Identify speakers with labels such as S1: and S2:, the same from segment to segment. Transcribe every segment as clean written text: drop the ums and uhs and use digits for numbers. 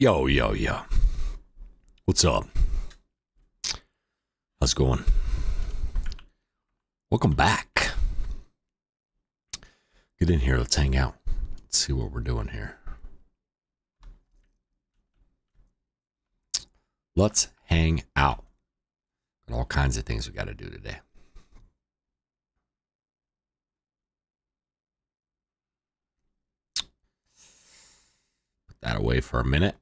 S1: Yo, yo, yo. What's up? How's it going? Welcome back. Get in here. Let's hang out. Let's see what we're doing here. Let's hang out. Got all kinds of things we got to do today. Put that away for a minute.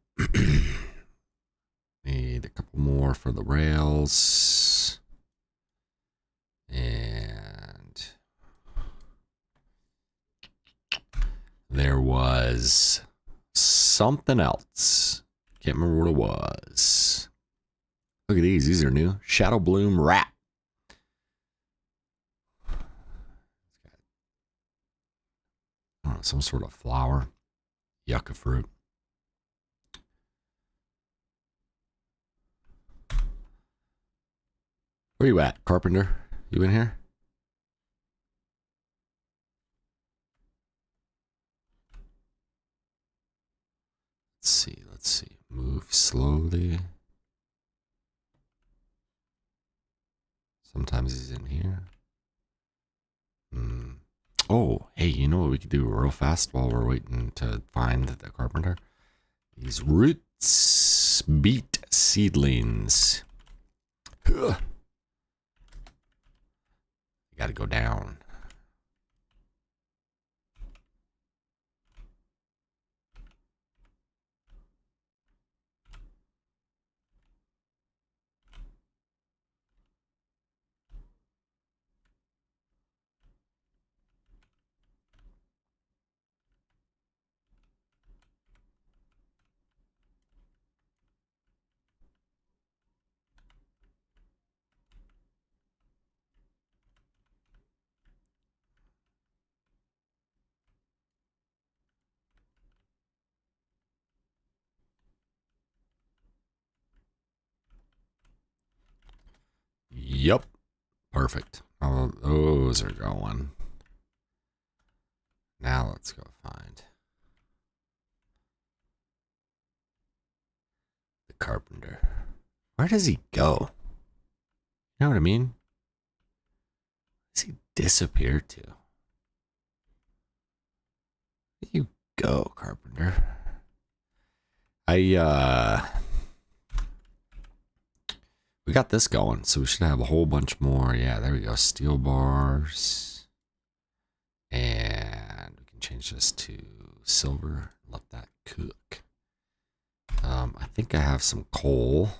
S1: Need a couple more for the rails. And there was something else. Can't remember what it was. Look at these. These are new. Shadow Bloom Wrap. I don't know, some sort of flower. Yucca fruit. Where you at, Carpenter? You in here? Let's see. Move slowly. Sometimes he's in here. Oh, hey, you know what we could do real fast while we're waiting to find the carpenter? These roots beet seedlings. Ugh. You gotta go down. Yup. Perfect. All of those are going. Now let's go find the carpenter. Where does he go? You know what I mean? Where does he disappear to? Where you go, carpenter? We got this going, so we should have a whole bunch more. Yeah, there we go. Steel bars. And we can change this to silver. Let that cook. I think I have some coal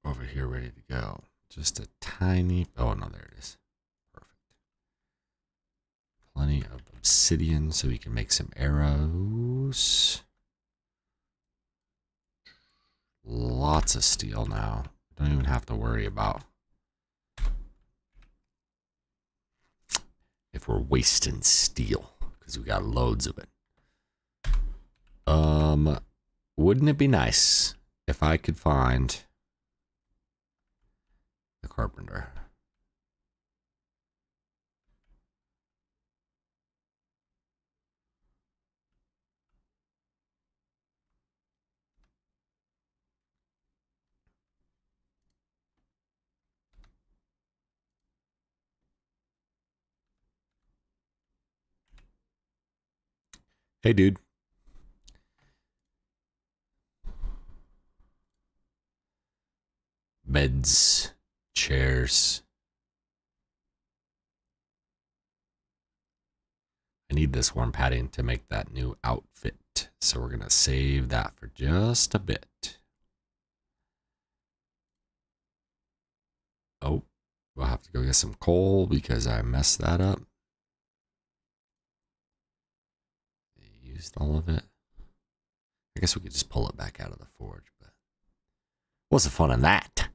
S1: over here ready to go. Just a tiny... Oh, no, there it is. Perfect. Plenty of obsidian so we can make some arrows. Lots of steel now. Don't even have to worry about if we're wasting steel because we got loads of it. Wouldn't it be nice if I could find the carpenter? Hey, dude. Beds, chairs. I need this warm padding to make that new outfit. So we're going to save that for just a bit. Oh, we'll have to go get some coal because I messed that up. Used all of it. I guess we could just pull it back out of the forge, but what's the fun in that?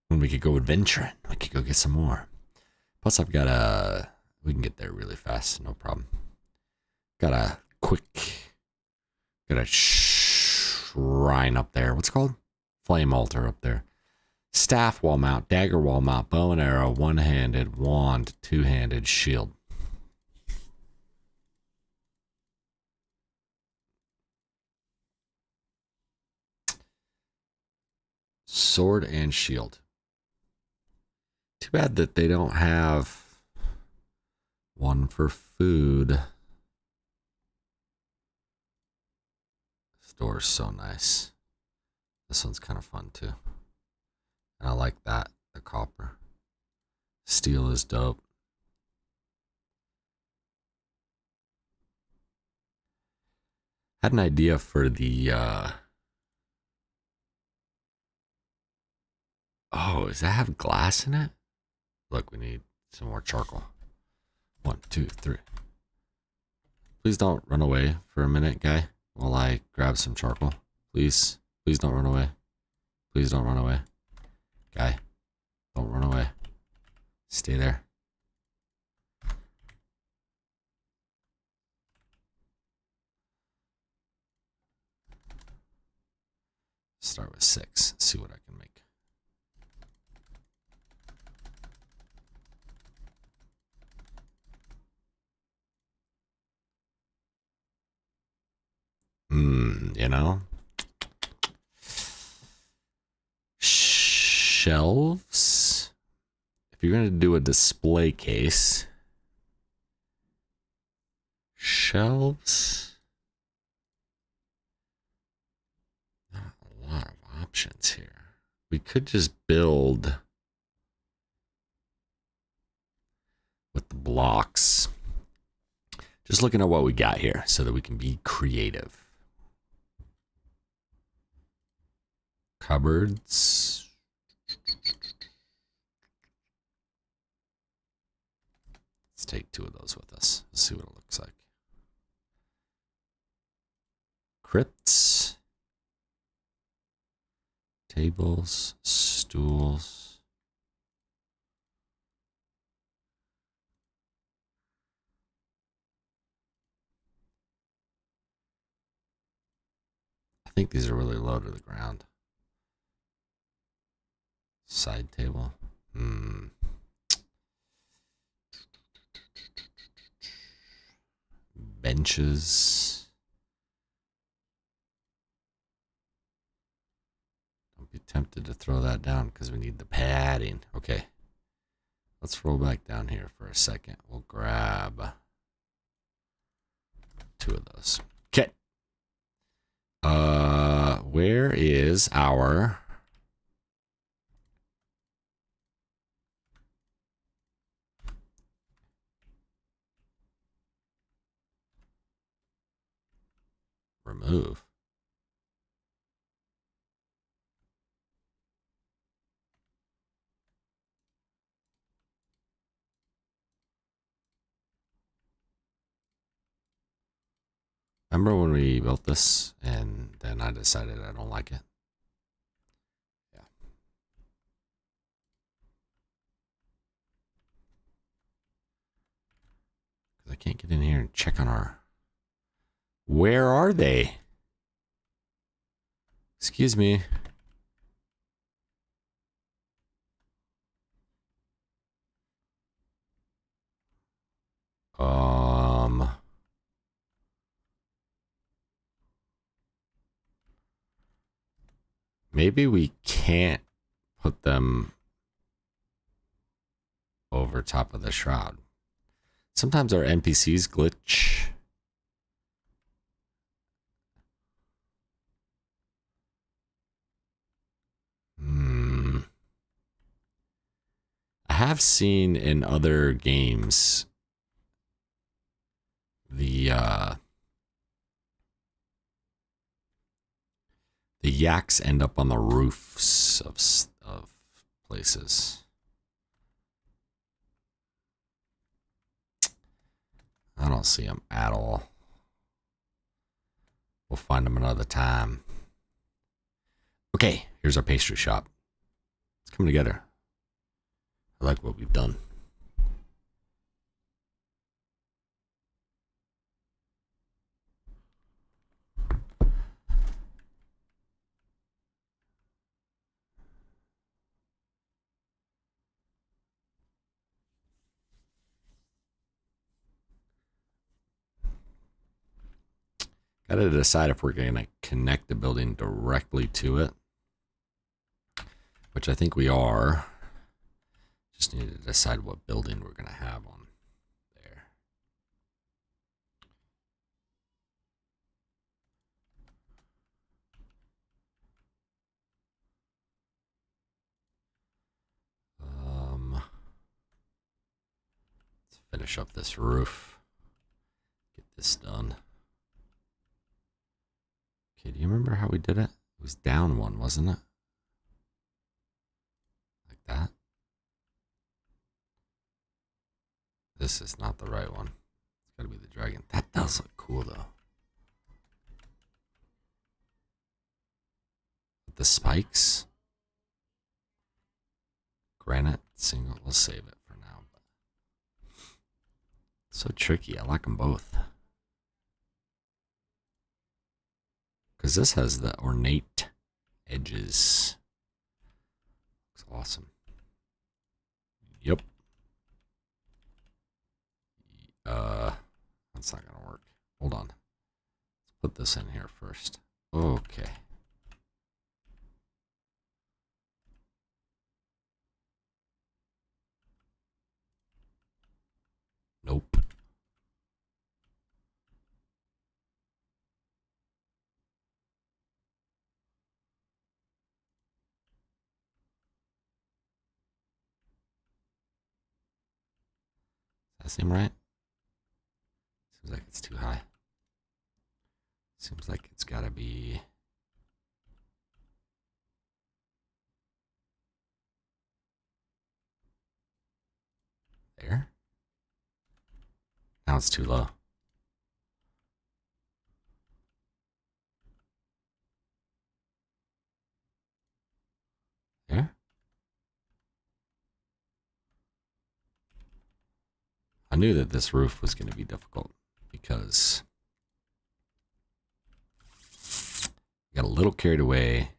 S1: When we could go adventuring, we could go get some more. Plus, I've got a... We can get there really fast, no problem. Got a quick... Got a shrine up there. What's it called? Flame altar up there. Staff wall mount, dagger wall mount, bow and arrow, one-handed, wand, two-handed, shield. Sword and shield. Too bad that they don't have one for food. This door is so nice. This one's kind of fun too. And I like that, the copper. Steel is dope. Had an idea for the oh, does that have glass in it? Look, we need some more charcoal. 1, 2, 3. Please don't run away for a minute, guy, while I grab some charcoal. Please. Please don't run away. Please don't run away. Guy, don't run away. Stay there. Start with 6. See what I can make. You know? Shelves. If you're going to do a display case, shelves. Not a lot of options here. We could just build with the blocks. Just looking at what we got here so that we can be creative. Cupboards. Let's take 2 of those with us. Let's see what it looks like. Crypts. Tables. Stools. I think these are really low to the ground. Side table. Benches. Don't be tempted to throw that down because we need the padding. Okay. Let's roll back down here for a second. We'll grab 2 of those. Okay. Where is our remove? Remember when we built this and then I decided I don't like it? Yeah. Because I can't get in here and check on our... Where are they? Excuse me. Maybe we can't put them over top of the shroud. Sometimes our NPCs glitch. I have seen in other games the yaks end up on the roofs of places. I don't see them at all. We'll find them another time. Okay, here's our pastry shop. It's coming together. I like what we've done. Got to decide if we're going to connect the building directly to it which I think we are. Just need to decide what building we're going to have on there. Let's finish up this roof. Get this done. Okay, do you remember how we did it? It was down one, wasn't it? Like that. This is not the right one. It's gotta be the dragon. That does look cool though. With the spikes. Granite single. We'll save it for now. But it's so tricky. I like them both. Because this has the ornate edges. Looks awesome. Yep. That's not gonna work. Hold on. Let's put this in here first. Okay. Nope. Does that seem right? Seems like it's too high. Seems like it's gotta be there. Now it's too low. There. I knew that this roof was going to be difficult because I got a little carried away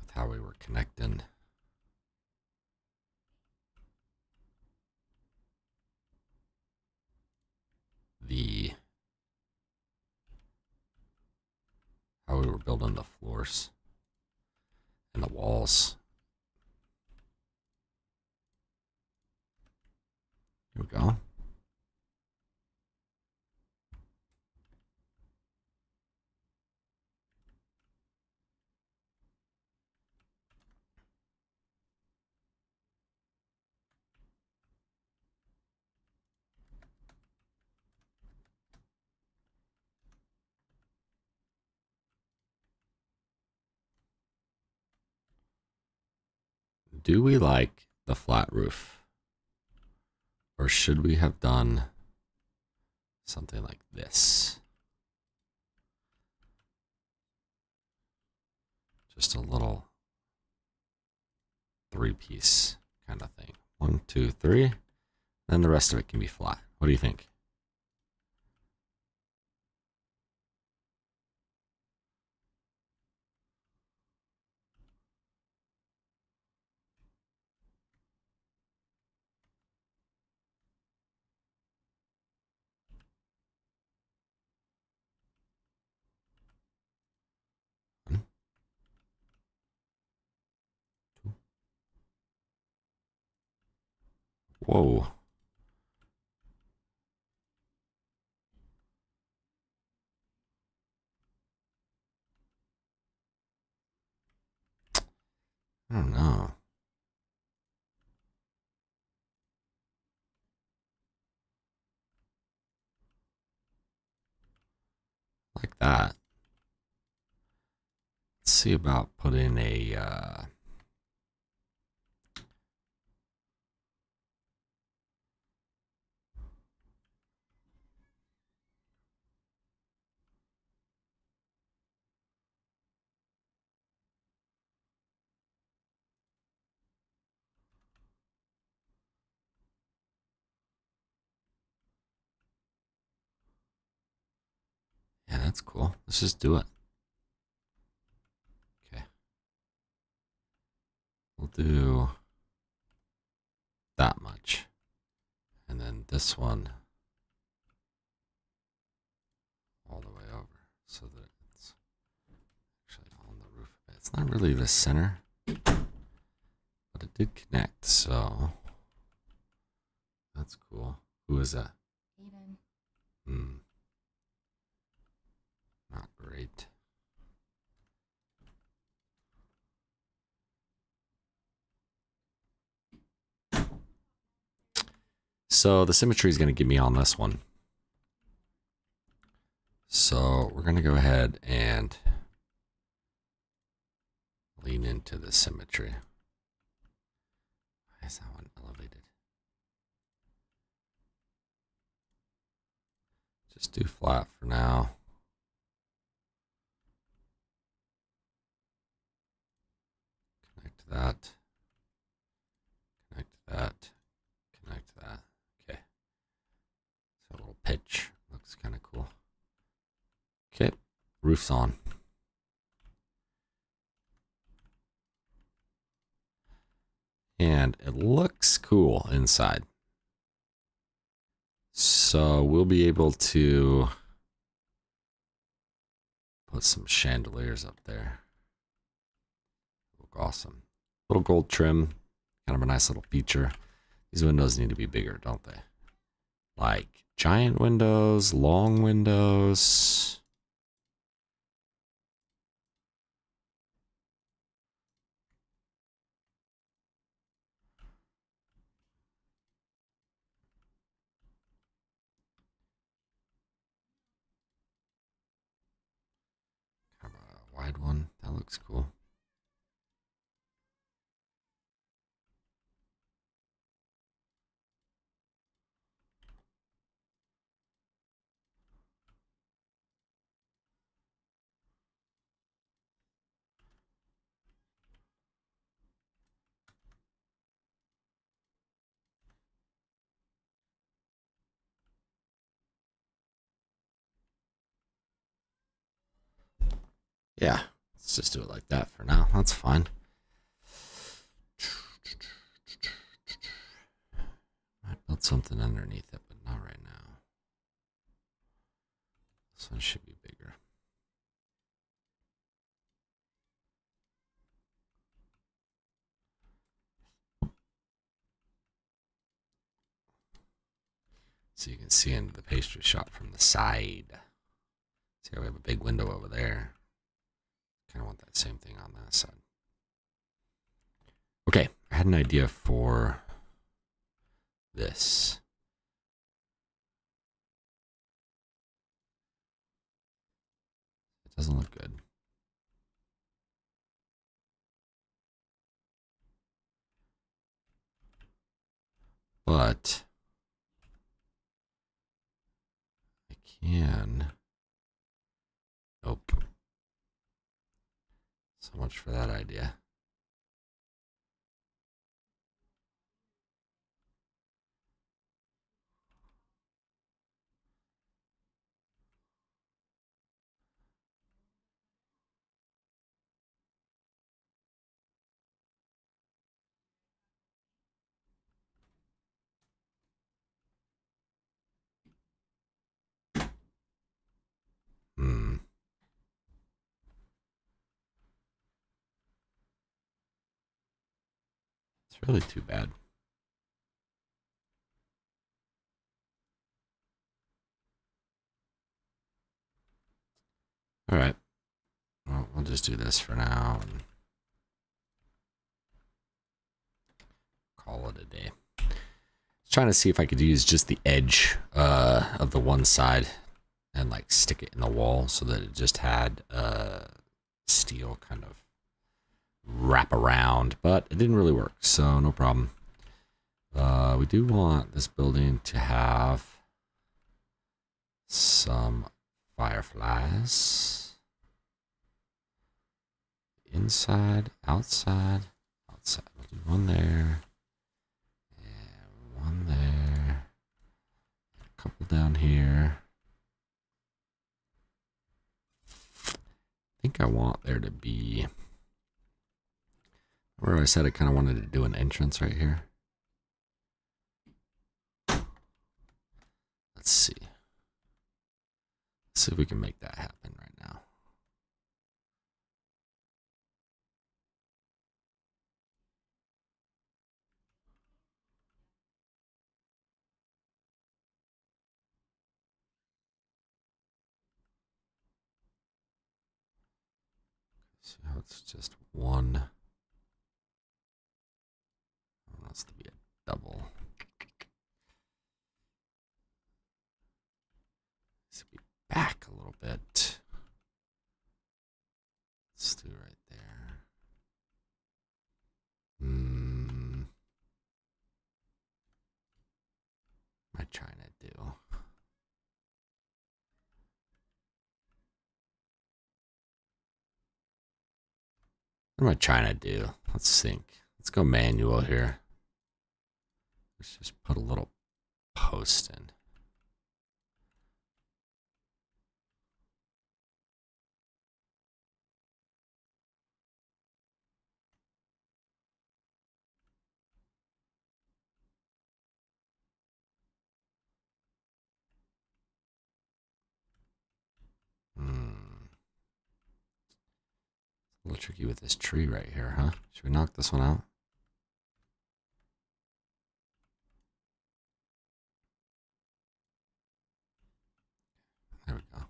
S1: with how we were connecting how we were building the floors and the walls. Here we go. Do we like the flat roof? Or should we have done something like this? Just a little 3-piece kind of thing. 1, 2, 3. Then the rest of it can be flat. What do you think? Whoa. I don't know. Like that. Let's see about putting a yeah, that's cool. Let's just do it. Okay. We'll do that much. And then this one all the way over so that it's actually on the roof. It's not really the center. did connect, so that's cool. Who is that?
S2: Aiden.
S1: Not great. So the symmetry is going to get me on this one. So we're going to go ahead and lean into the symmetry. Why is that one elevated? Just do flat for now. Connect that. Connect that. Connect that. Okay. So a little pitch. Looks kind of cool. Okay. Roof's on. And it looks cool inside. So we'll be able to put some chandeliers up there. Look awesome. Little gold trim. Kind of a nice little feature. These windows need to be bigger, don't they? Like giant windows, long windows. Kind of a wide one. That looks cool. Yeah, let's just do it like that for now. That's fine. Might build something underneath it, but not right now. This one should be bigger. So you can see into the pastry shop from the side. See how we have a big window over there. Kind of want that same thing on that side. Okay, I had an idea for this. It doesn't look good. But I can. Nope. So much for that idea. It's really too bad. All right. Well, we'll just do this for now and call it a day. Trying to see if I could use just the edge of the one side and like stick it in the wall so that it just had steel kind of wrap around, but it didn't really work, so no problem. We do want this building to have some fireflies. Inside, outside, outside. We'll do one there. And one there. And a couple down here. I think I want there to be... Where I said I kind of wanted to do an entrance right here. Let's see. Let's see if we can make that happen right now. See how it's just one. It wants to be a double. Let's be back a little bit. Let's do right there. What am I trying to do? What am I trying to do? Let's think. Let's go manual here. Let's just put a little post in. A little tricky with this tree right here, huh? Should we knock this one out? There we go.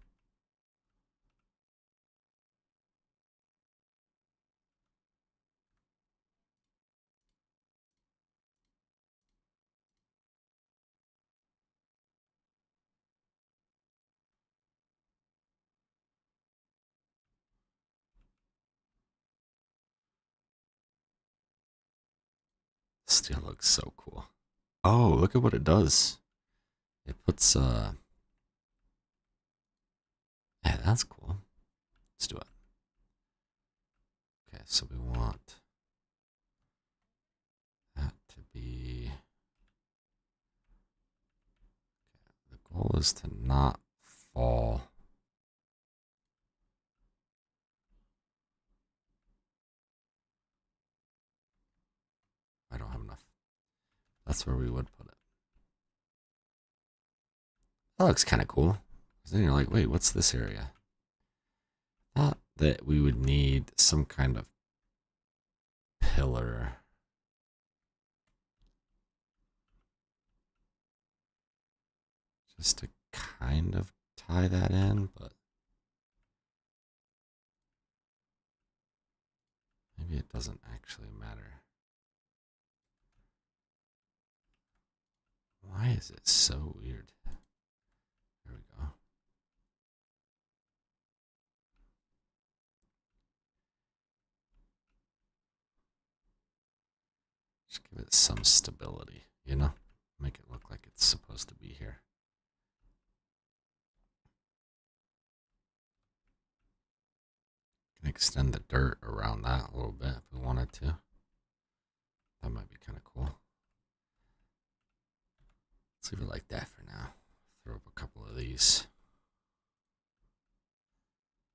S1: Still looks so cool. Oh, look at what it does. It puts, yeah, that's cool. Let's do it. Okay, so we want that to be, okay, the goal is to not fall. I don't have enough. That's where we would put it. That looks kind of cool. Then you're like, wait, what's this area? Thought that we would need some kind of pillar. Just to kind of tie that in, but maybe it doesn't actually matter. Why is it so weird? There we go. Just give it some stability, you know? Make it look like it's supposed to be here. Can extend the dirt around that a little bit if we wanted to. That might be kind of cool. Let's leave it like that for now. Throw up a couple of these.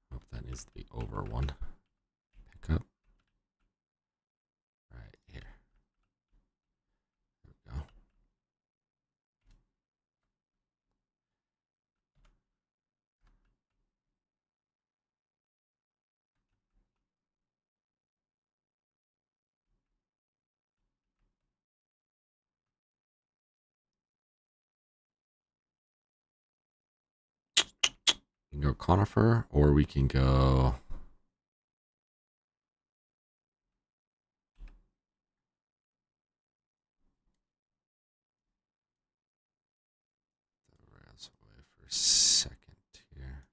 S1: Hope that needs to be over one. Pick up. Right here. There we go. We can go conifer, or we can go. Away for a second here.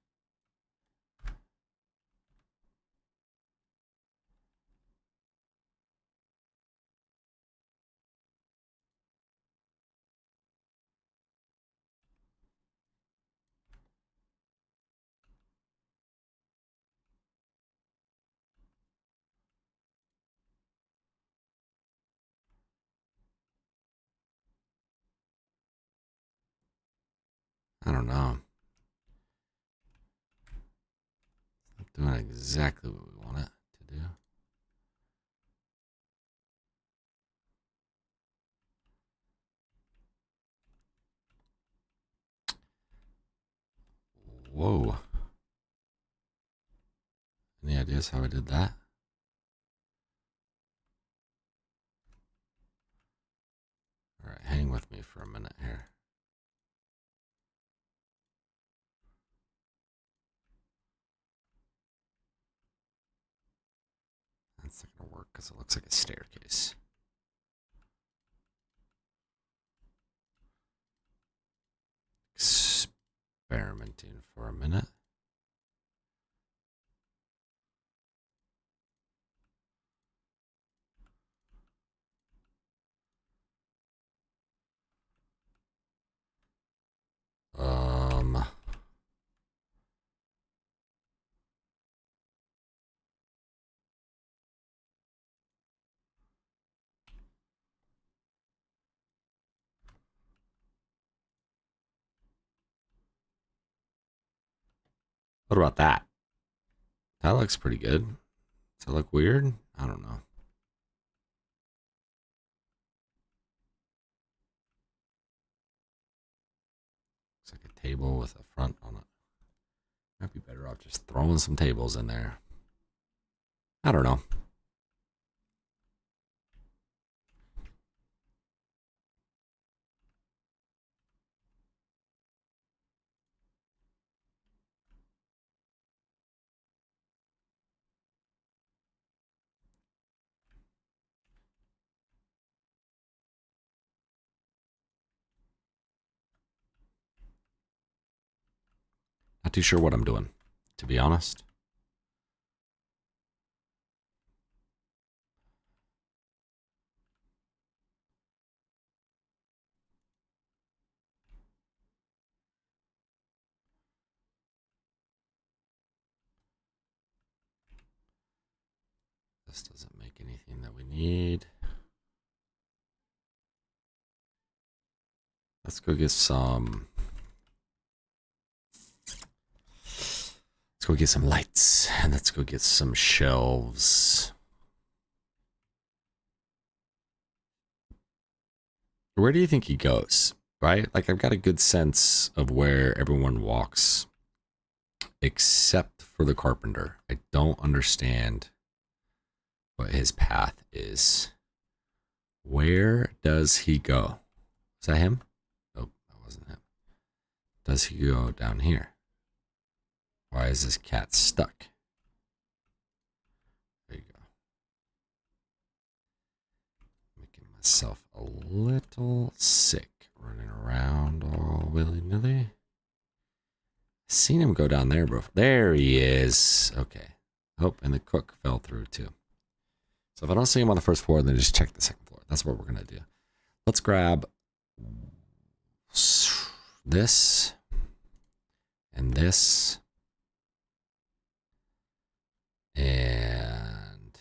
S1: I don't know. It's not doing exactly what we want it to do. Whoa. Any ideas how I did that? All right, hang with me for a minute here. That's not gonna work because it looks like a staircase. Experimenting for a minute. What about that? That looks pretty good. Does that look weird? I don't know. Looks like a table with a front on it. Might be better off just throwing some tables in there. I don't know. Not too sure what I'm doing, to be honest. This doesn't make anything that we need. Let's go get some. Let's go get some lights and let's go get some shelves. Where do you think he goes? Right? Like, I've got a good sense of where everyone walks, except for the carpenter. I don't understand what his path is. Where does he go? Is that him? Nope, that wasn't him. Does he go down here? Why is this cat stuck? There you go. Making myself a little sick. Running around all willy-nilly. Seen him go down there before. There he is. Okay. Oh, and the cook fell through too. So if I don't see him on the first floor, then just check the second floor. That's what we're going to do. Let's grab this and this. And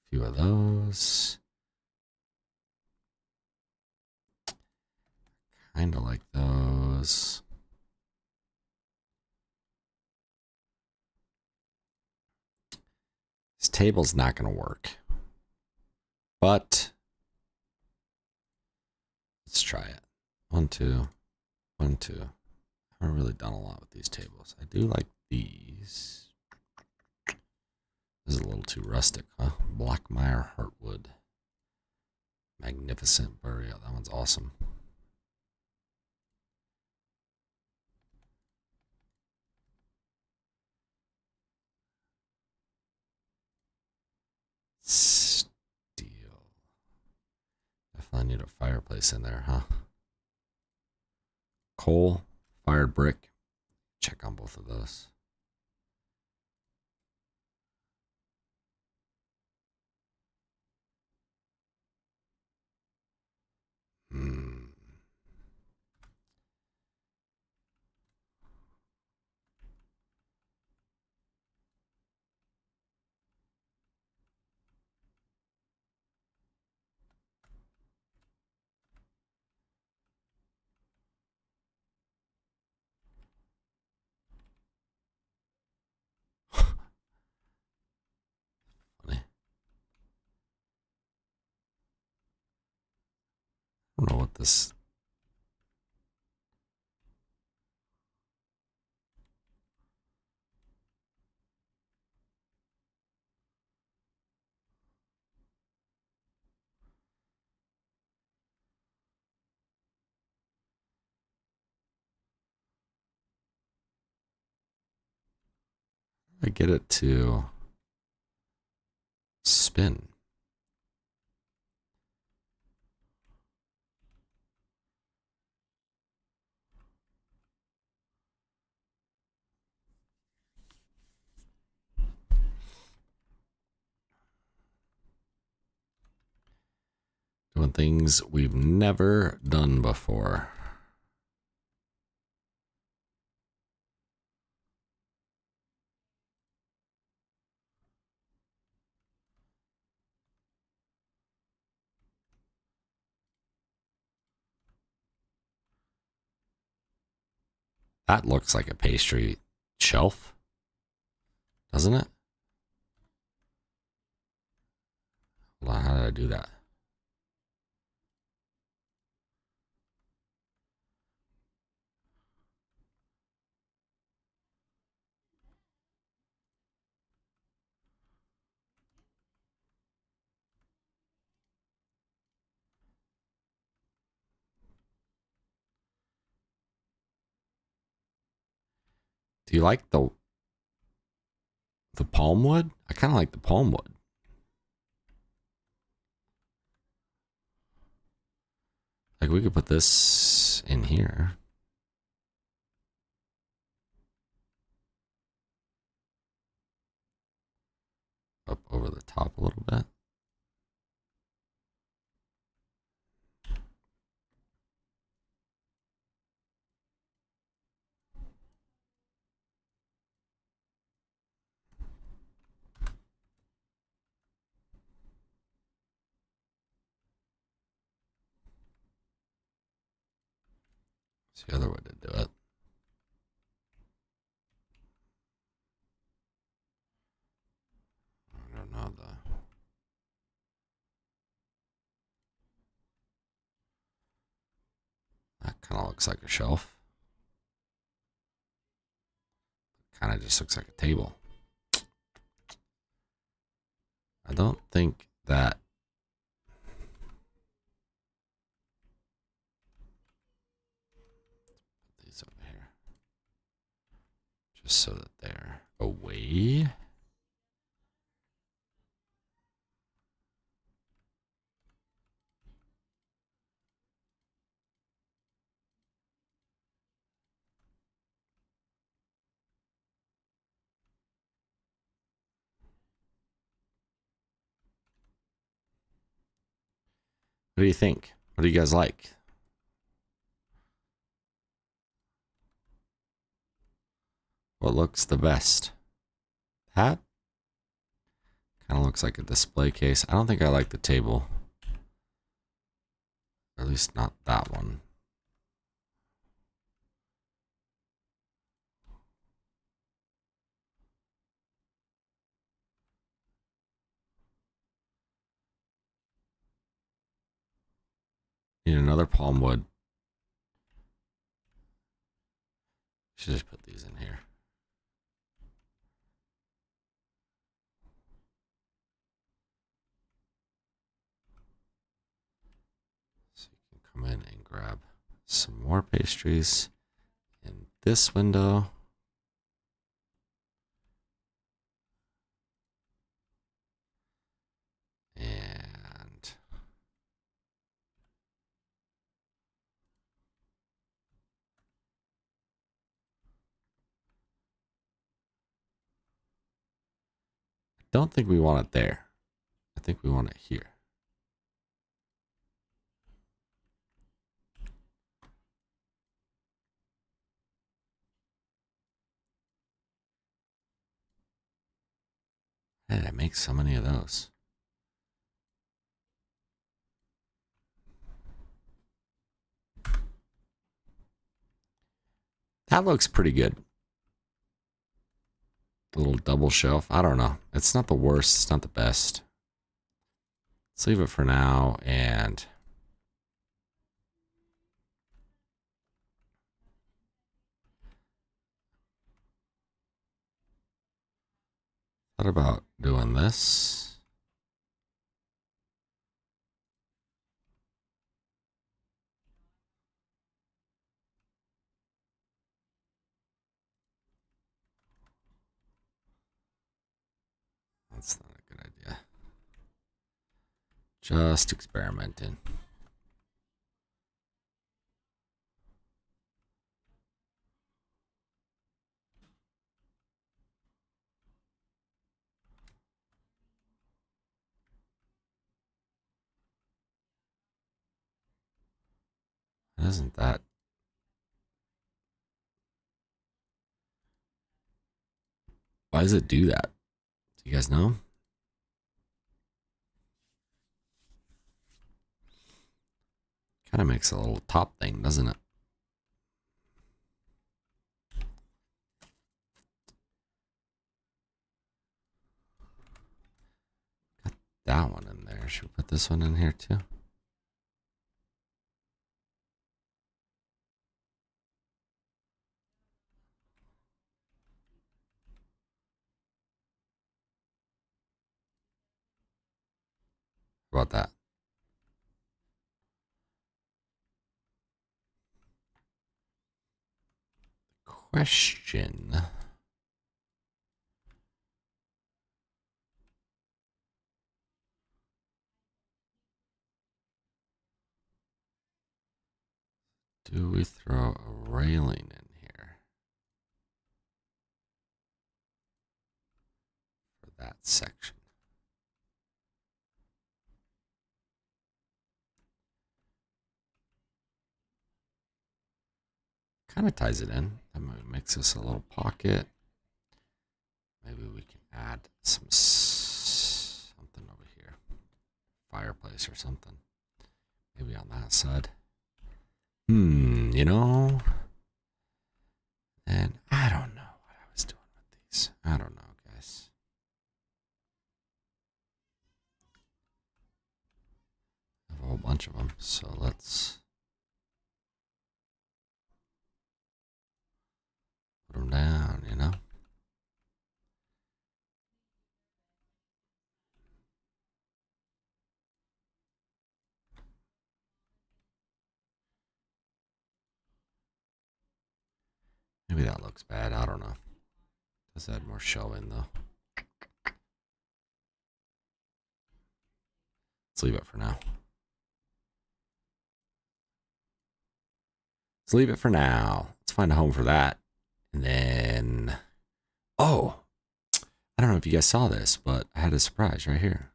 S1: a few of those. Kind of like those. This table's not going to work. But let's try it. 1, 2, 1, 2. I haven't really done a lot with these tables. I do like these. This is a little too rustic, huh? Blackmire Heartwood. Magnificent Burial. That one's awesome. Steel. Definitely need a fireplace in there, huh? Coal, fired brick. Check on both of those. Funny. I don't know what this. I get it to spin. Doing things we've never done before. That looks like a pastry shelf, doesn't it? Hold on, how did I do that? Do you like the palm wood? I kind of like the palm wood. Like we could put this in here. Up over the top a little bit. It's the other way to do it. I don't know that kind of looks like a shelf. Kind of just looks like a table. I don't think that. Put these over here. Just so that they're away. What do you think? What do you guys like? What looks the best? That kind of looks like a display case. I don't think I like the table. Or at least not that one. Need another palm wood. Should just put these in here. So you can come in and grab some more pastries in this window. And I don't think we want it there. I think we want it here. How did I make so many of those? That looks pretty good. The little double shelf. I don't know. It's not the worst. It's not the best. Let's leave it for now. And what about doing this? That's not a good idea. Just experimenting. Isn't that? Why does it do that? Do you guys know? Kind of makes a little top thing, doesn't it? Got that one in there. Should we put this one in here too? How about that? Question. Do we throw a railing in here for that section? Kind of ties it in. That makes this a little pocket. Maybe we can add some something over here. Fireplace or something. Maybe on that side. You know? And I don't know what I was doing with these. I don't know, guys. I have a whole bunch of them, so let's put them down, you know? Maybe that looks bad. I don't know. Does add more shelving, though. Let's leave it for now. Let's leave it for now. Let's find a home for that. And then... Oh! I don't know if you guys saw this, but I had a surprise right here.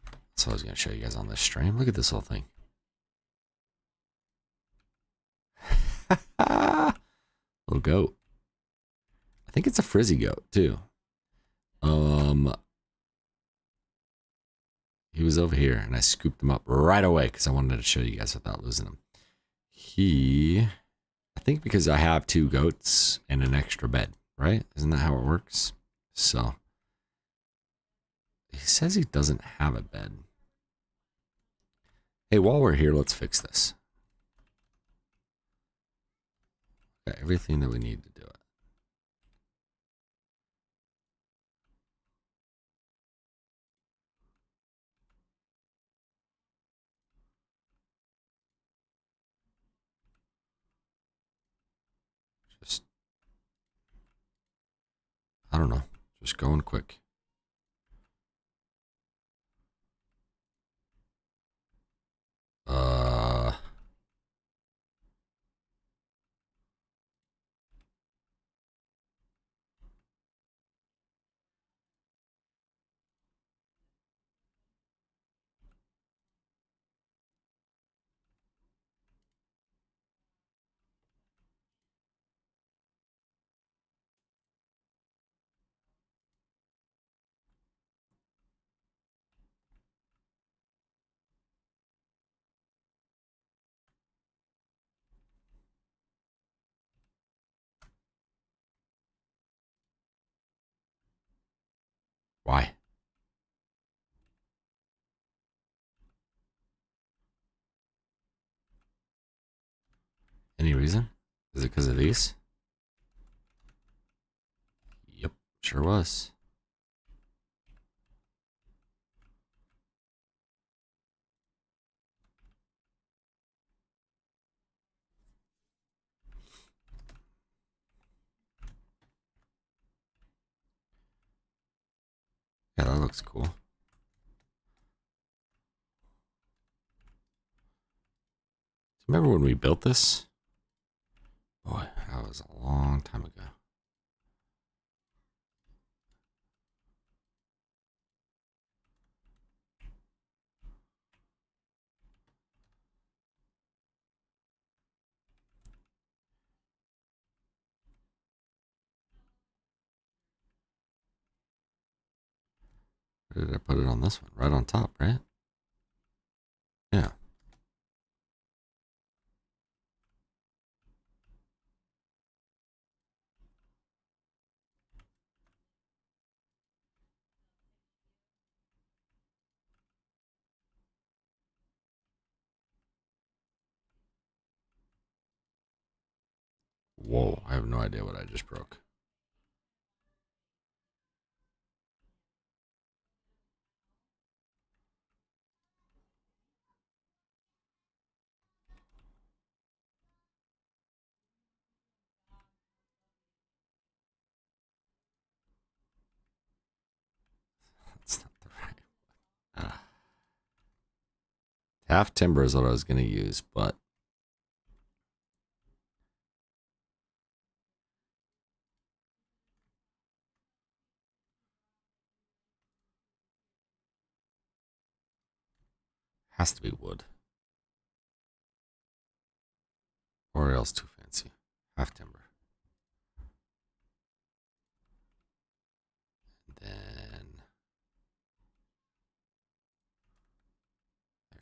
S1: That's what I was going to show you guys on this stream. Look at this little thing. Little goat. I think it's a frizzy goat, too. He was over here, and I scooped him up right away because I wanted to show you guys without losing him. I think because I have 2 goats and an extra bed, right? Isn't that how it works? So, he says he doesn't have a bed. Hey, while we're here, let's fix this. Got everything that we need to do it. Just, I don't know, just going quick. Why? Any reason? Is it because of these? Yep, sure was. looks cool. Remember when we built this? Boy, that was a long time ago. Where did I put it on this one? Right on top, right? Yeah. Whoa, I have no idea what I just broke. That's not the right one. Half timber is what I was going to use, but has to be wood. Or else too fancy. Half timber. And then there.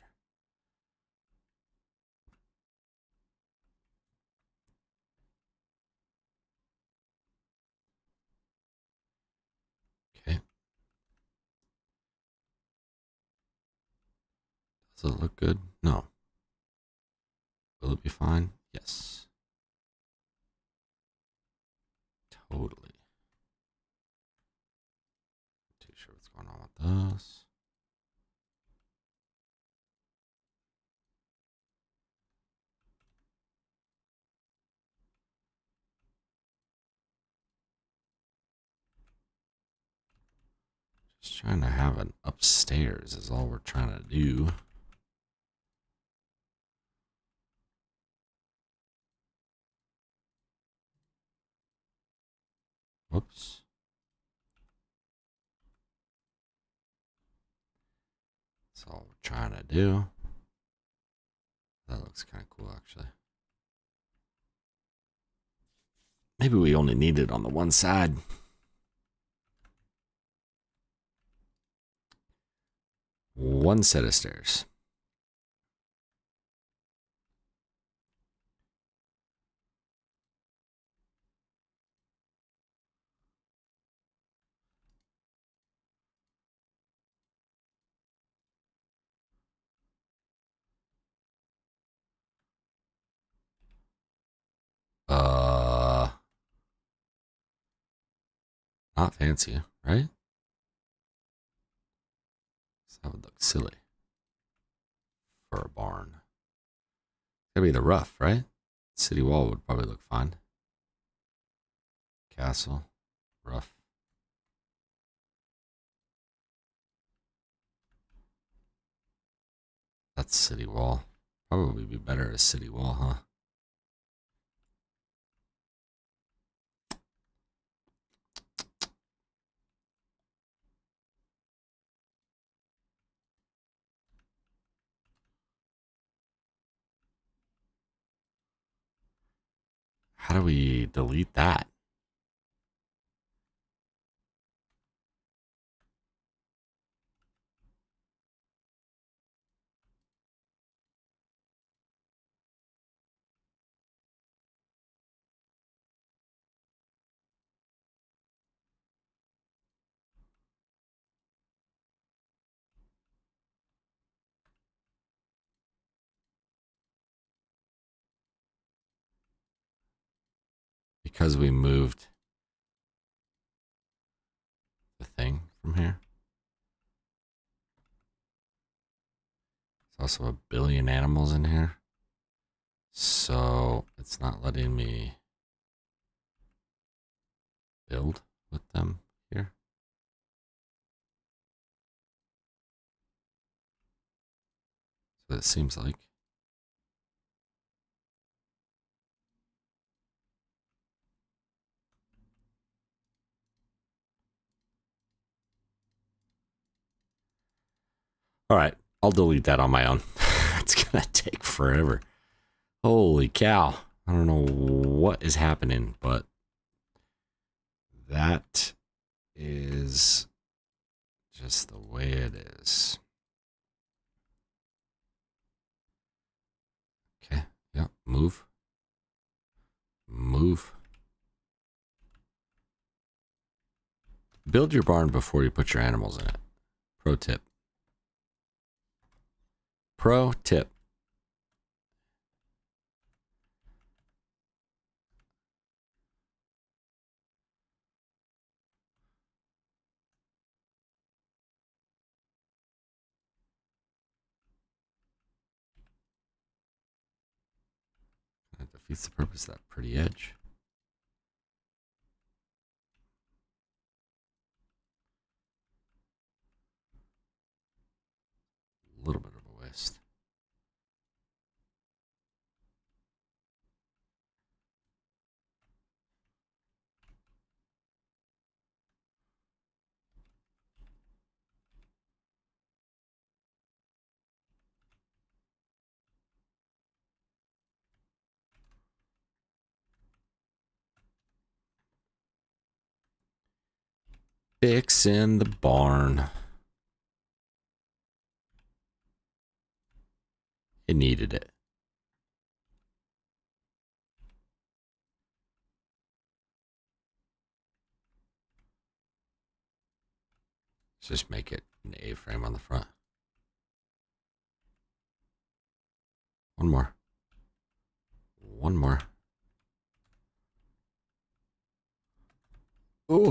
S1: Okay. Does it look good? No. Will it be fine? Yes. Totally. Not too sure what's going on with this. Just trying to have an upstairs is all we're trying to do. Whoops. That's all we're trying to do. That looks kind of cool, actually. Maybe we only need it on the one side. One set of stairs. Not fancy, right? That would look silly for a barn. That'd be the roof, right? City wall would probably look fine. Castle, roof. That's city wall. Probably be better as city wall, huh? How do we delete that? Because we moved the thing from here. There's also a billion animals in here. So it's not letting me build with them here. So it seems like. All right, I'll delete that on my own. It's gonna take forever. Holy cow. I don't know what is happening, but that is just the way it is. Okay, yeah, move. Move. Build your barn before you put your animals in it. Pro tip. Pro tip. That defeats the purpose of that pretty edge. A little bit of a waste. Fixing the barn. It needed it. Let's just make it an A-frame on the front. One more. One more. Oh,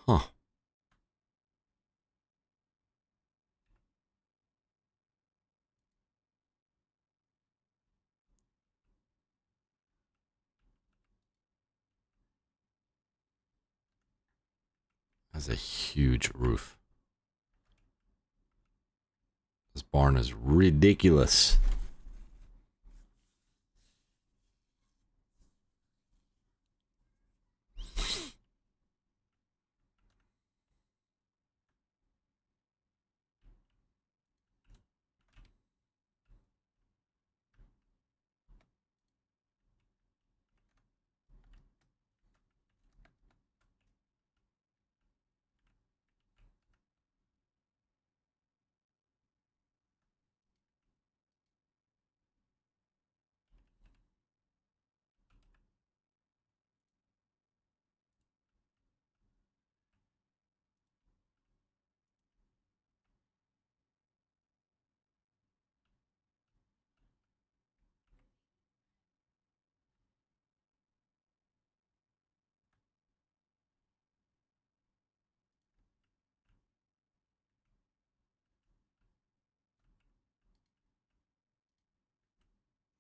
S1: huh. That's a huge roof. This barn is ridiculous.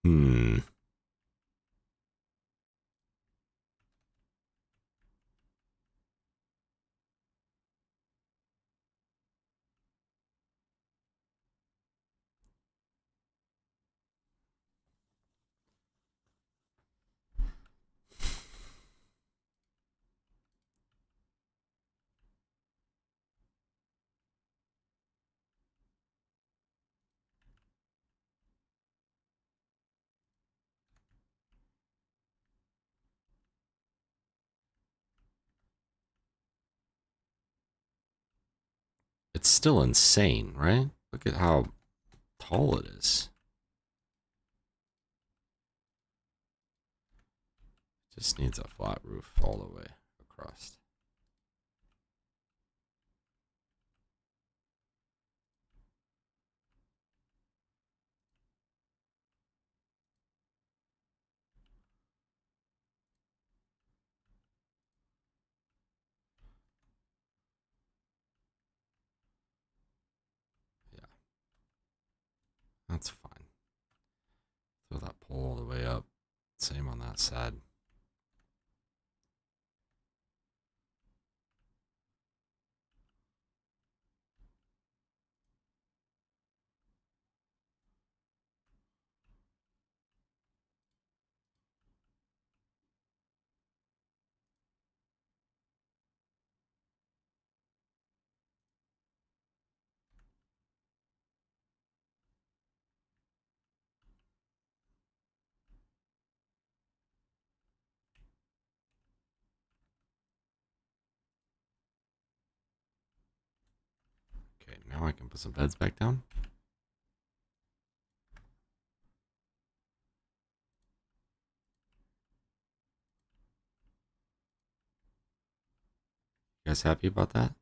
S1: Hmm. It's still insane, right? Look at how tall it is. Just needs a flat roof all the way across. Yeah, that's fine. Throw that pole all the way up. Same on that side. Okay, now I can put some beds back down. You guys happy about that?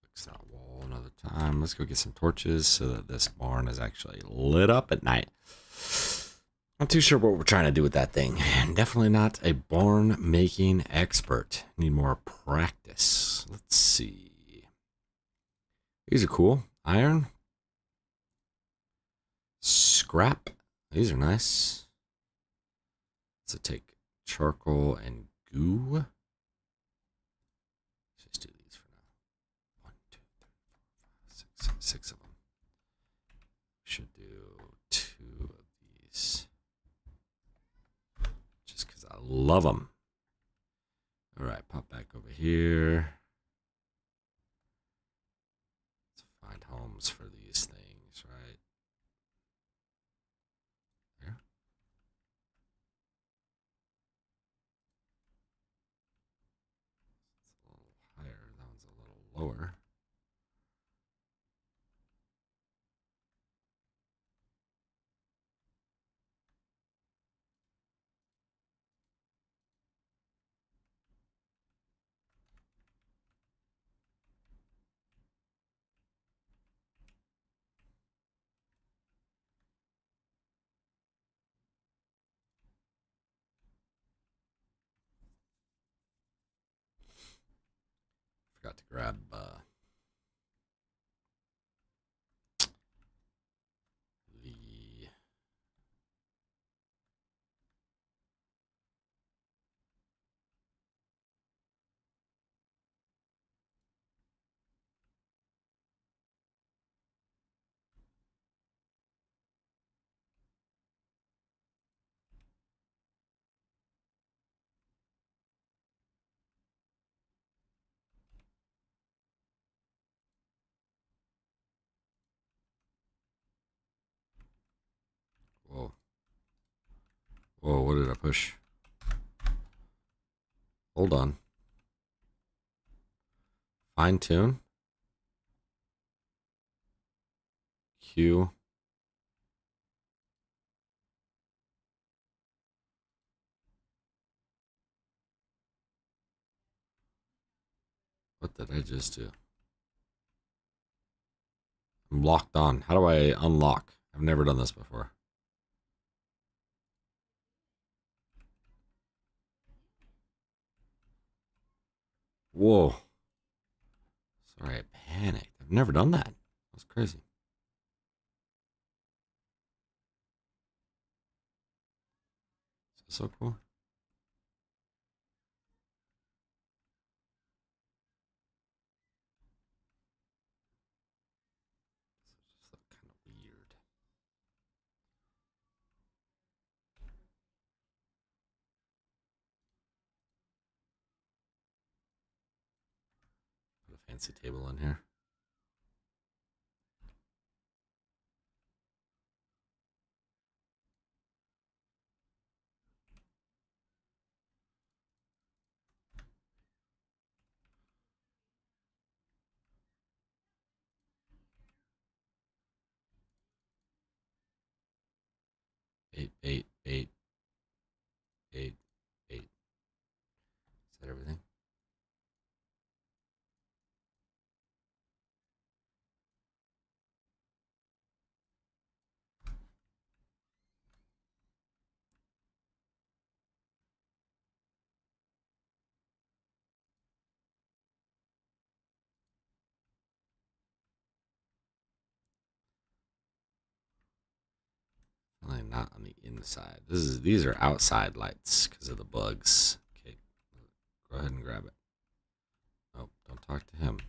S1: Fix that wall another time. Let's go get some torches so that this barn is actually lit up at night. Not too sure what we're trying to do with that thing. Definitely not a barn making expert. Need more practice. Let's see. These are cool. Iron. Scrap. These are nice. So take charcoal and goo. Let's just do these for now. 1, 2, 3, 4, 5, 6. 6 of them. Should do 2 of these. Just because I love them. All right, pop back over here. Let's find homes for these things, right? There. It's a little higher. That one's a little lower. Forgot to grab the whoa. Whoa, what did I push? Hold on. Fine tune. Q. What did I just do? I'm locked on. How do I unlock? I've never done this before. Whoa. Sorry, I panicked. I've never done that. That's crazy. Is so cool? It's kind of weird. fancy table in here. Eight. Is that everything? Probably not on the inside. These are outside lights because of the bugs. Okay, go ahead and grab it. Oh, don't talk to him.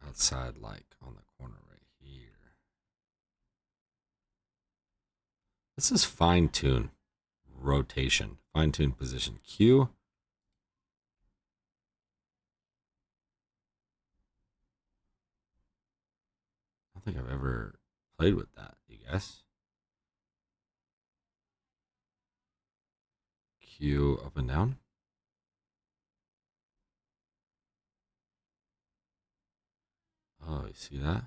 S1: Outside light on the corner right here. This is fine tune rotation, fine tune position. Q. I don't think I've ever played with that. You guess? Q up and down. Oh, you see that?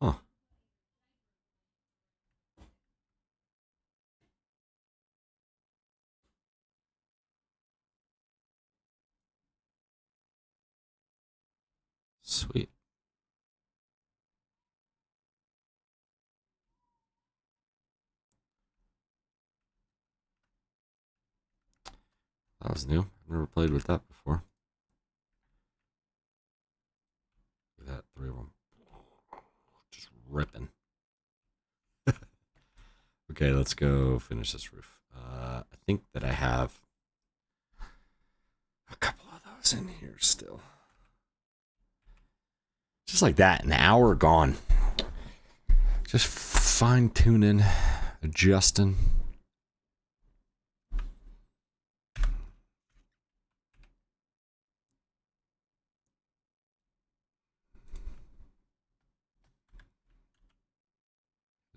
S1: Huh. Sweet. That was new. I've never played with that before. Look at that, 3 of them. Just ripping. Okay, let's go finish this roof. I think that I have a couple of those in here still. Just like that, an hour gone. Just fine tuning, adjusting.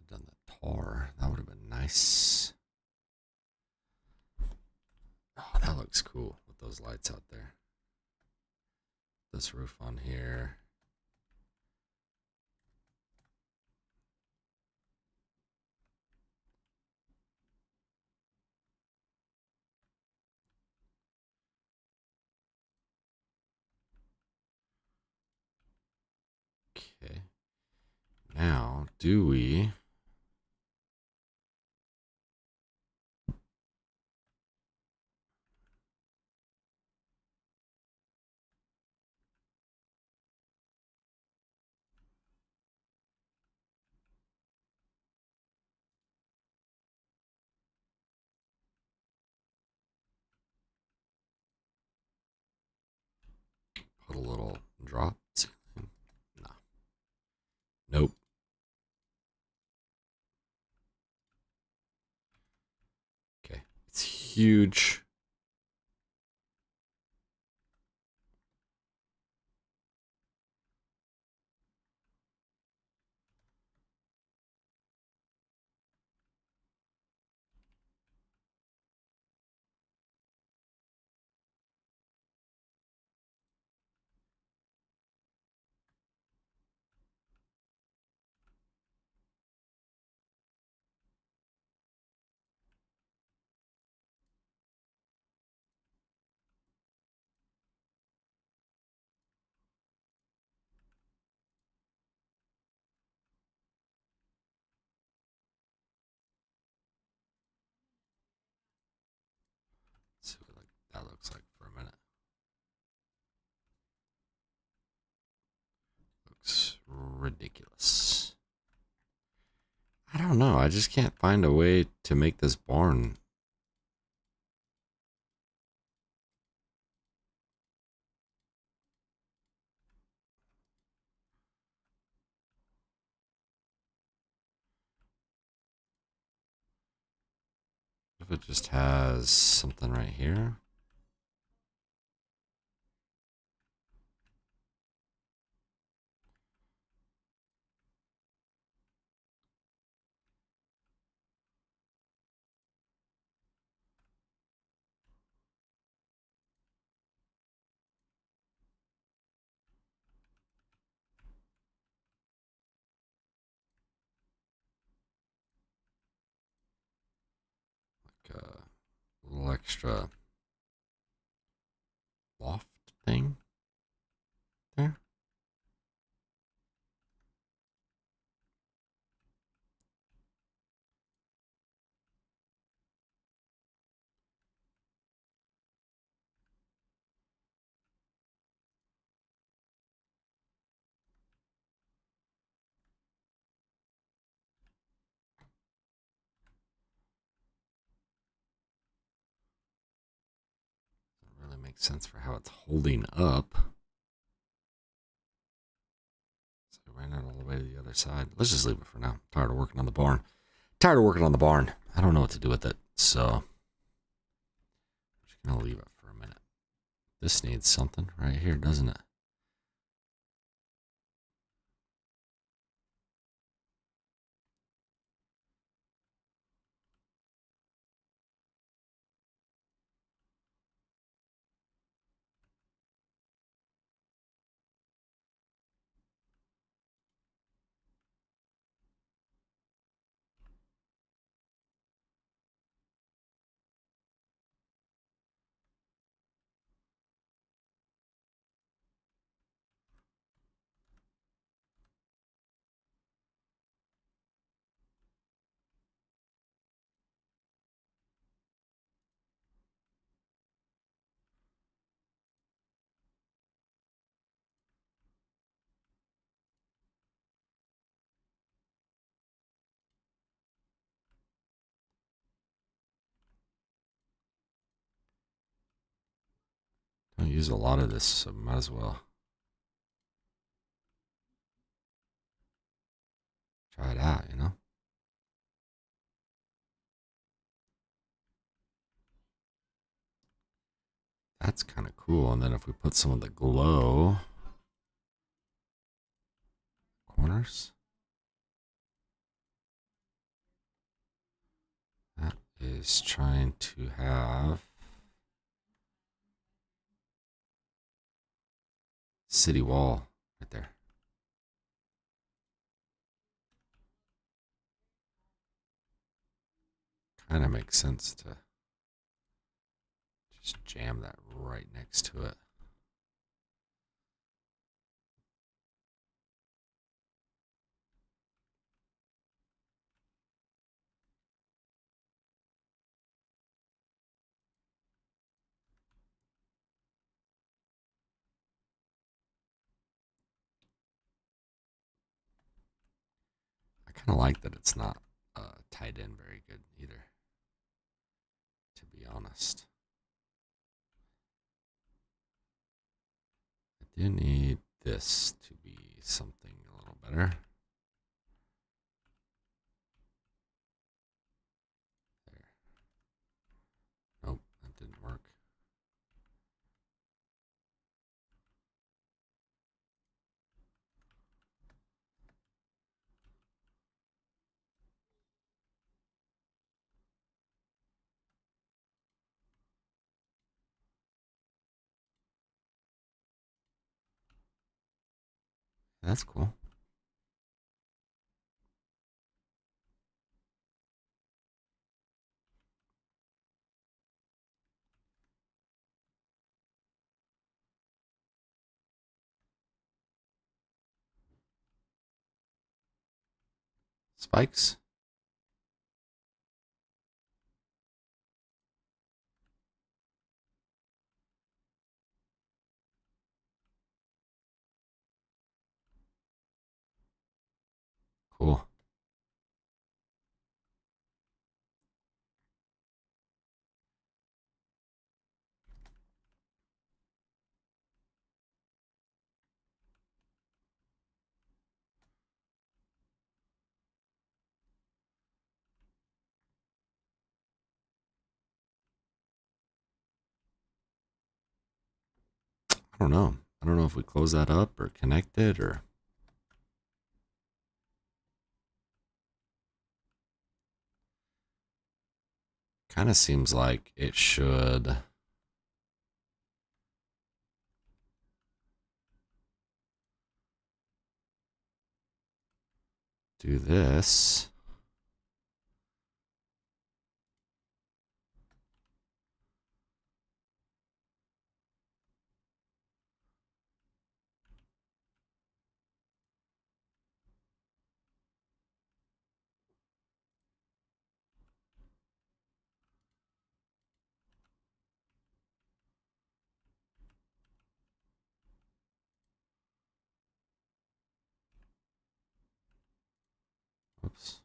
S1: Done the tar. That would have been nice. Oh, that looks cool with those lights out there. This roof on here. Okay. Now, do we... put a little drop ceiling? No. Nope. Okay. It's huge. Let's see what that looks like for a minute. Looks ridiculous. I don't know. I just can't find a way to make this barn If it just has something right here. Like a little extra loft thing there. Doesn't really make sense for how it's holding up. So I ran out all the way to the other side. Let's just leave it for now. I'm tired of working on the barn. I don't know what to do with it, so I'm just gonna leave it for a minute. This needs something right here, doesn't it? I don't use a lot of this, so might as well try it out, you know? That's kind of cool. And then if we put some of the glow corners, that is trying to have city wall right there. Kind of makes sense to just jam that right next to it. I kind of like that it's not tied in very good either, to be honest. I do need this to be something a little better. There. Nope, that didn't work. That's cool. Spikes. Cool. I don't know. I don't know if we close that up or connect it or... Kind of seems like it should... do this. Oops.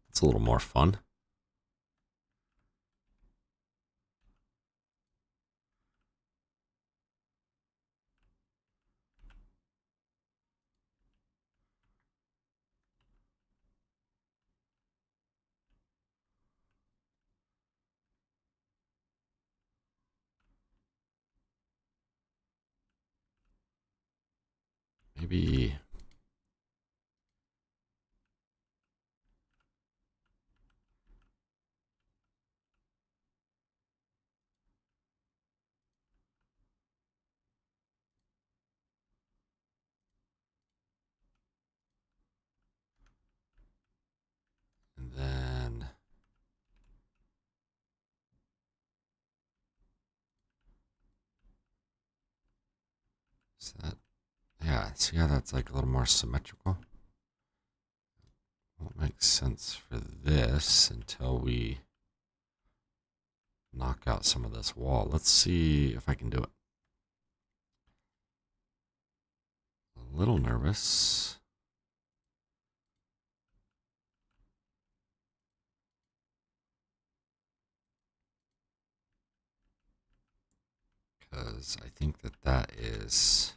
S1: It's a little more fun. Maybe... and then... is that... yeah, see how that's like a little more symmetrical? Won't make sense for this until we knock out some of this wall. Let's see if I can do it. A little nervous. Because I think that that is...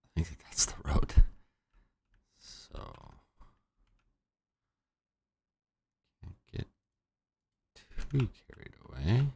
S1: I think that that's the road. So... can't get too carried away.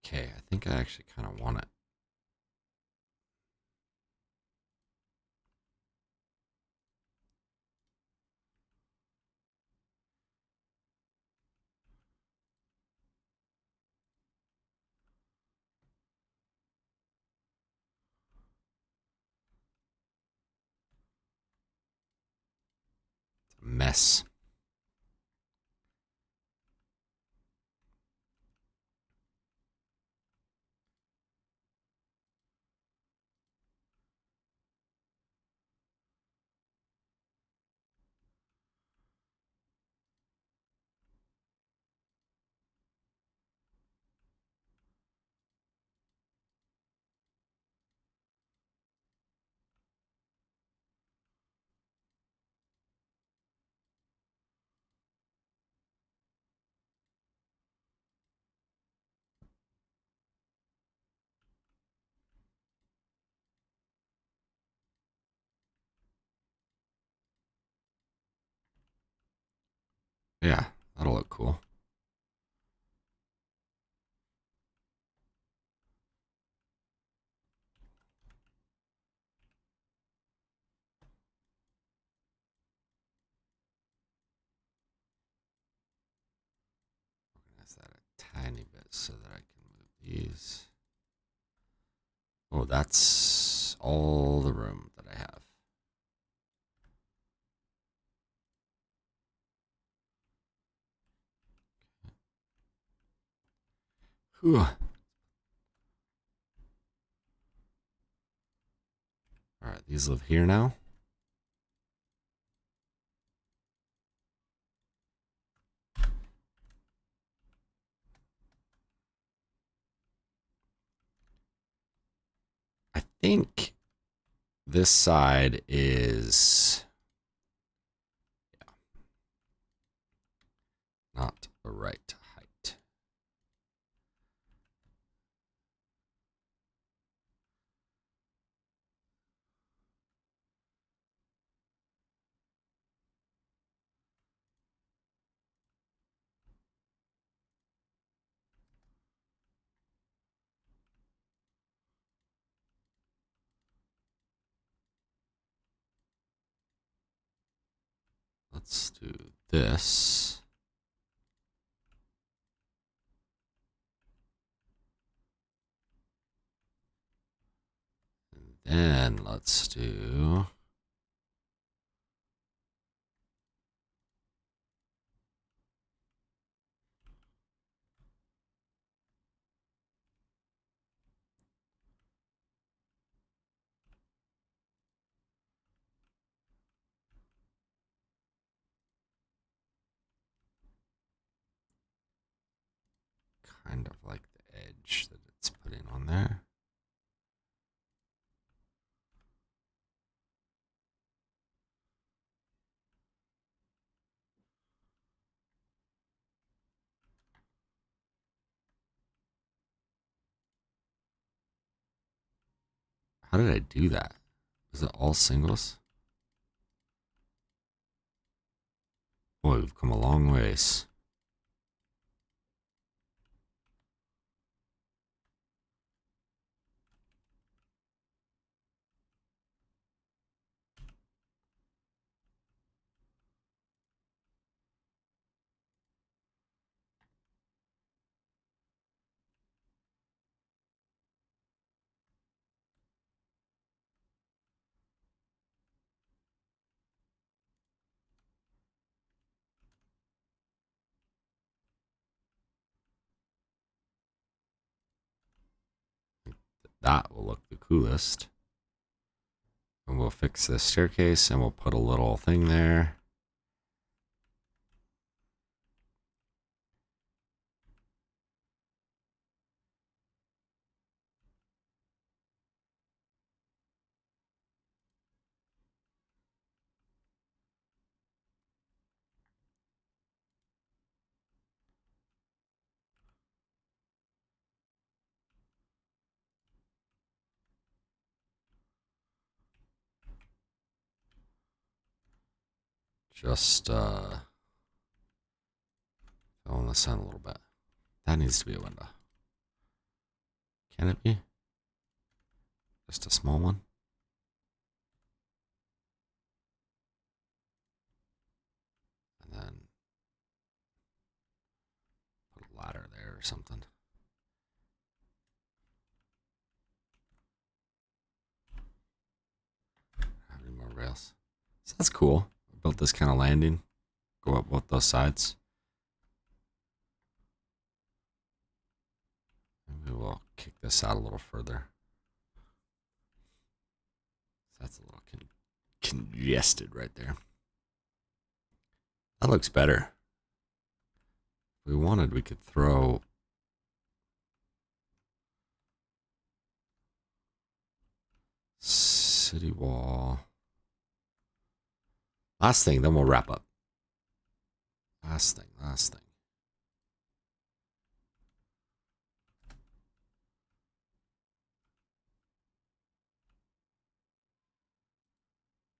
S1: Okay, I think I actually kind of want it. It's a mess. Yeah, that'll look cool. Organize that a tiny bit so that I can move these. Oh, that's all the room that I have. Whew. All right, these live here now. I think this side is not the right height. Let's do this. And then let's do kind of like the edge that it's putting on there. How did I do that? Is it all singles? Boy, we've come a long ways. That will look the coolest. And we'll fix this staircase and we'll put a little thing there. Just fill in the sun a little bit. That needs to be a window. Can it be? Just a small one? And then put a ladder there or something. Have any more rails? So that's cool. I built this kind of landing. Go up both those sides. Maybe we'll kick this out a little further. That's a little congested right there. That looks better. If we wanted, we could throw city wall. Last thing, then we'll wrap up. Last thing.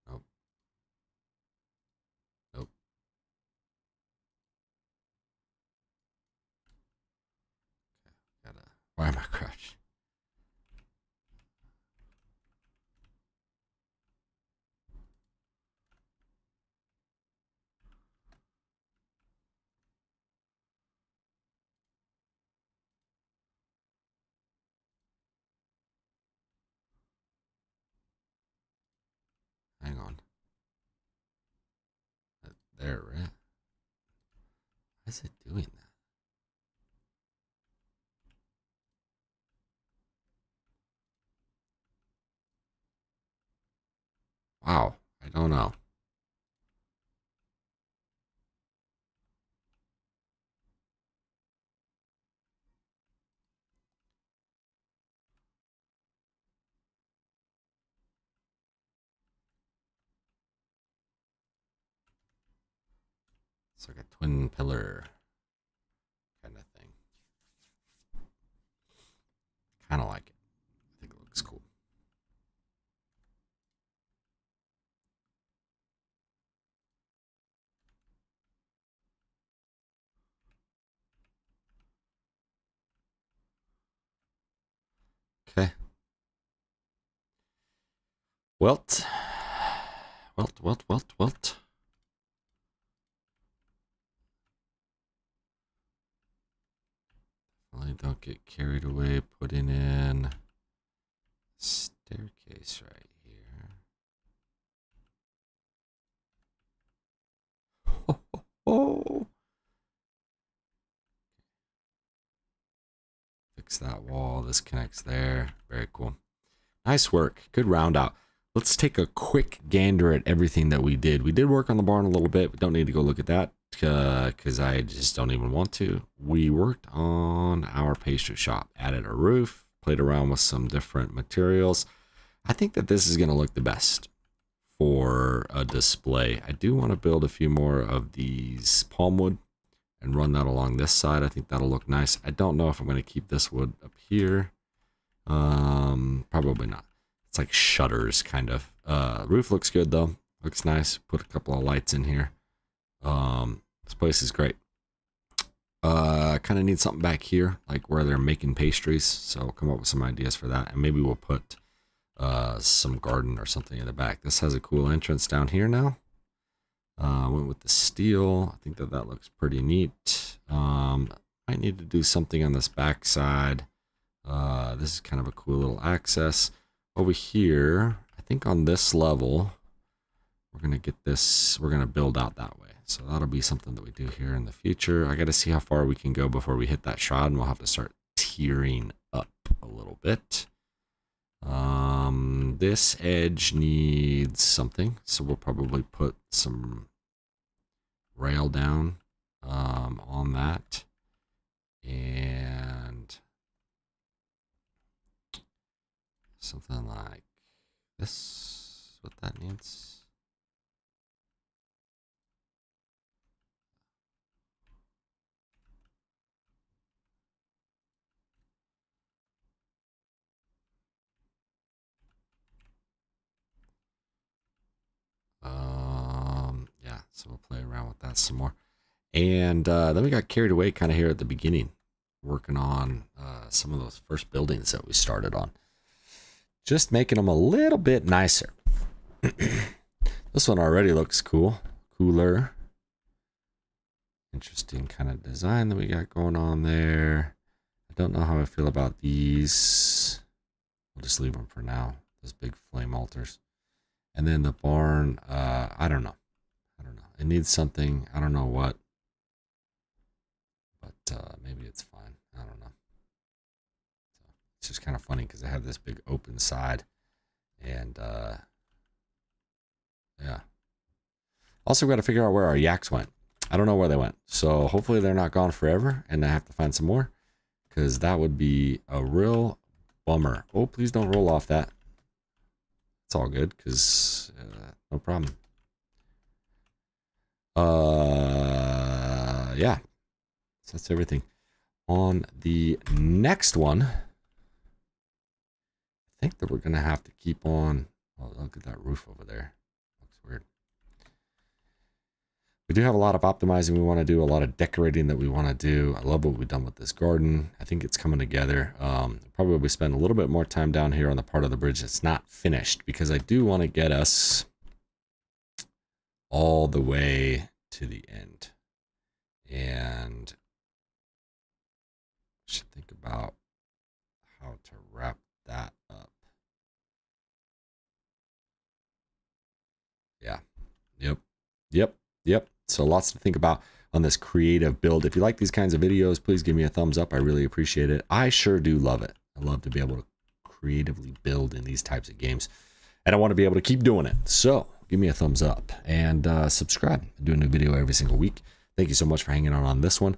S1: Nope. Why am I crouched? Hang on. There, right? Why is it doing that? Wow, I don't know. It's like a twin pillar kind of thing. Kind of like it. I think it looks cool. Okay. Welt. Well, don't get carried away putting in staircase right here. Oh. Fix that wall. This connects there. Very cool. Nice work. Good round out. Let's take a quick gander at everything that we did. We did work on the barn a little bit. We don't need to go look at that because I just don't even want to. We worked on our pastry shop. Added a roof. Played around with some different materials. I think that this is going to look the best for a display. I do want to build a few more of these palm wood and run that along this side. I think that'll look nice. I don't know if I'm going to keep this wood up here. Probably not. It's like shutters kind of. Roof looks good though. Looks nice. Put a couple of lights in here. This place is great. Kind of need something back here, like where they're making pastries. So I'll come up with some ideas for that, and maybe we'll put some garden or something in the back. This has a cool entrance down here now. Went with the steel. I think that that looks pretty neat. Might need to do something on this back side. This is kind of a cool little access. Over here, I think on this level, we're going to get this, we're going to build out that way. So that'll be something that we do here in the future. I got to see how far we can go before we hit that shroud, and we'll have to start tearing up a little bit. This edge needs something, so we'll probably put some rail down on that. And something like this, what that needs. Yeah, so we'll play around with that some more. And then we got carried away kind of here at the beginning, working on some of those first buildings that we started on. Just making them a little bit nicer. This one already looks cool. Cooler. Interesting kind of design that we got going on there. I don't know how I feel about these. We'll just leave them for now. Those big flame altars. And then the barn, I don't know. It needs something. I don't know what. But maybe it's fine. I don't know. So it's just kind of funny because I have this big open side. And yeah. Also, we got to figure out where our yaks went. I don't know where they went. So hopefully they're not gone forever and I have to find some more. Because that would be a real bummer. Oh, please don't roll off that. It's all good because no problem. Yeah. So that's everything. On the next one, I think that we're going to have to keep on. Oh, look at that roof over there. Looks weird. We do have a lot of optimizing we want to do, a lot of decorating that we want to do. I love what we've done with this garden. I think it's coming together. Probably spend a little bit more time down here on the part of the bridge that's not finished, because I do want to get us all the way to the end. And I should think about how to wrap that up. Yeah. Yep. So lots to think about on this creative build. If you like these kinds of videos, please give me a thumbs up. I really appreciate it. I sure do love it. I love to be able to creatively build in these types of games. And I want to be able to keep doing it. So give me a thumbs up and subscribe. I do a new video every single week. Thank you so much for hanging out on this one.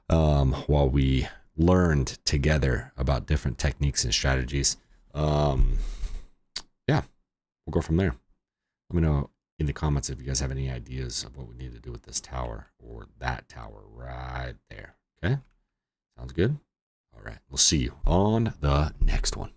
S1: While we learned together about different techniques and strategies. Yeah, we'll go from there. Let me know in the comments if you guys have any ideas of what we need to do with this tower or that tower right there. Okay? Sounds good? All right. We'll see you on the next one.